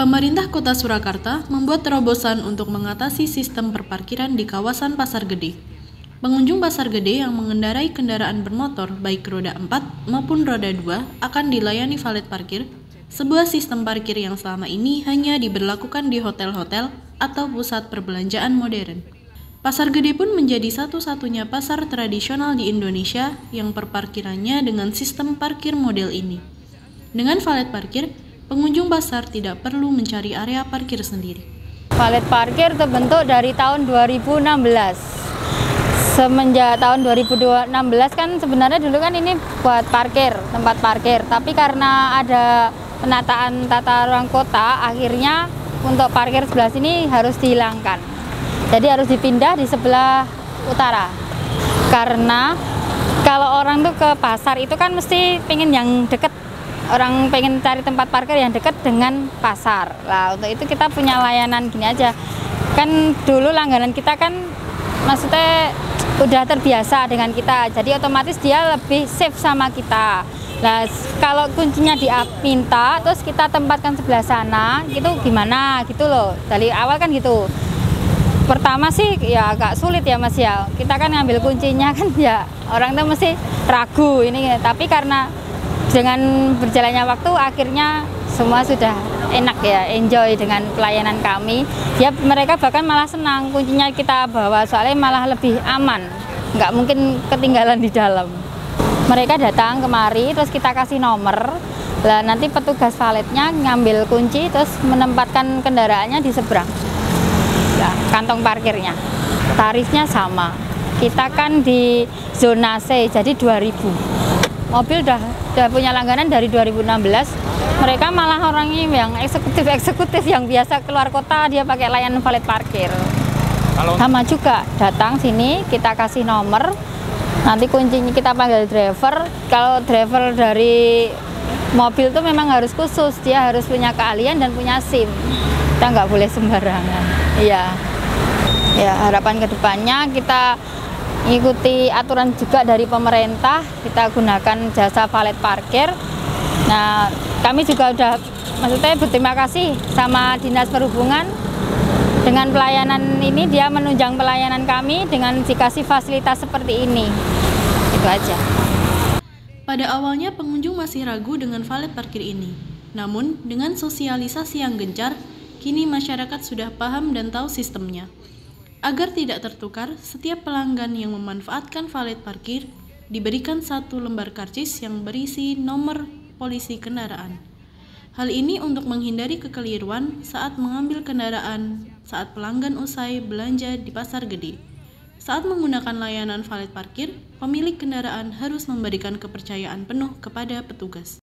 Pemerintah Kota Surakarta membuat terobosan untuk mengatasi sistem perparkiran di kawasan Pasar Gede. Pengunjung Pasar Gede yang mengendarai kendaraan bermotor baik roda 4 maupun roda 2 akan dilayani valet parkir, sebuah sistem parkir yang selama ini hanya diberlakukan di hotel-hotel atau pusat perbelanjaan modern. Pasar Gede pun menjadi satu-satunya pasar tradisional di Indonesia yang perparkirannya dengan sistem parkir model ini. Dengan valet parkir, pengunjung pasar tidak perlu mencari area parkir sendiri. Valet parkir terbentuk dari tahun 2016. Semenjak tahun 2016 kan sebenarnya dulu kan ini buat parkir, tempat parkir. Tapi karena ada penataan tata ruang kota, akhirnya untuk parkir sebelah sini harus dihilangkan. Jadi harus dipindah di sebelah utara. Karena kalau orang tuh ke pasar itu kan mesti pengen yang deket. Orang pengen cari tempat parkir yang dekat dengan pasar. Nah, untuk itu kita punya layanan gini aja. Kan dulu langganan kita kan maksudnya udah terbiasa dengan kita. Jadi otomatis dia lebih safe sama kita. Nah, kalau kuncinya dia minta terus kita tempatkan sebelah sana, gitu gimana gitu loh. Dari awal kan gitu. Pertama sih ya agak sulit ya Mas ya. Kita kan ngambil kuncinya kan ya orang tuh mesti ragu ini. Tapi karena dengan berjalannya waktu akhirnya semua sudah enak ya, enjoy dengan pelayanan kami. Ya mereka bahkan malah senang kuncinya kita bawa, soalnya malah lebih aman, nggak mungkin ketinggalan di dalam. Mereka datang kemari terus kita kasih nomor, lah nanti petugas valetnya ngambil kunci terus menempatkan kendaraannya di seberang ya, kantong parkirnya. Tarifnya sama, kita kan di zona C jadi 2.000. Mobil udah punya langganan dari 2016. Mereka malah orangnya yang eksekutif yang biasa keluar kota dia pakai layanan valet parkir. Sama juga datang sini kita kasih nomor, nanti kuncinya kita panggil driver. Kalau driver dari mobil tuh memang harus khusus, dia harus punya keahlian dan punya SIM. Kita nggak boleh sembarangan. Iya. Ya harapan kedepannya kita ikuti aturan juga dari pemerintah, kita gunakan jasa valet parkir. Nah, kami juga udah maksudnya berterima kasih sama Dinas Perhubungan dengan pelayanan ini, dia menunjang pelayanan kami dengan dikasih fasilitas seperti ini. Itu aja. Pada awalnya pengunjung masih ragu dengan valet parkir ini. Namun, dengan sosialisasi yang gencar, kini masyarakat sudah paham dan tahu sistemnya. Agar tidak tertukar, setiap pelanggan yang memanfaatkan valet parkir diberikan satu lembar karcis yang berisi nomor polisi kendaraan. Hal ini untuk menghindari kekeliruan saat mengambil kendaraan saat pelanggan usai belanja di Pasar Gede. Saat menggunakan layanan valet parkir, pemilik kendaraan harus memberikan kepercayaan penuh kepada petugas.